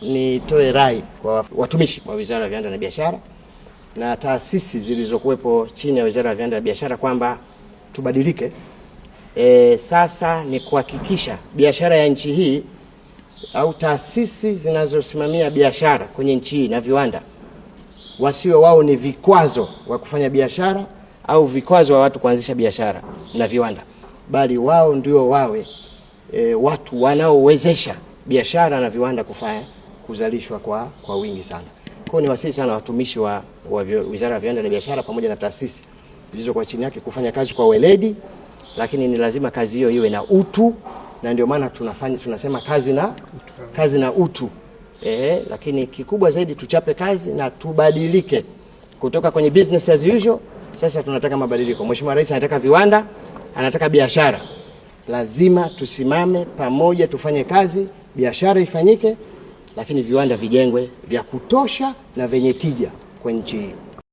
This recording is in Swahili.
Nitoe rai kwa watumishi wa Wizara ya Viwanda na Biashara na taasisi zilizokuwepo chini ya Wizara ya Viwanda na Biashara kwamba tubadilike. Sasa ni kuhakikisha biashara ya nchi hii au taasisi zinazosimamia biashara kwenye nchi hii na viwanda wasiwe wao ni vikwazo wa kufanya biashara au vikwazo wa watu kuanzisha biashara na viwanda, bali wao ndio wawe watu wanaowezesha biashara na viwanda kuzalishwa kwa wingi sana. Kwa ni wasihi sana watumishi wa Wizara ya Viwanda na Biashara pamoja na taasisi zilizokuwa chini yake kufanya kazi kwa weledi, lakini ni lazima kazi hiyo iwe na utu, na ndio maana tunasema kazi na utu. Lakini kikubwa zaidi tuchape kazi na tubadilike kutoka kwenye business as usual. Sasa tunataka mabadiliko. Mheshimiwa Rais anataka viwanda, anataka biashara. Lazima tusimame pamoja, tufanye kazi, biashara ifanyike, lakini viwanda vijengwe vya kutosha na venye tija kwa nchi hii.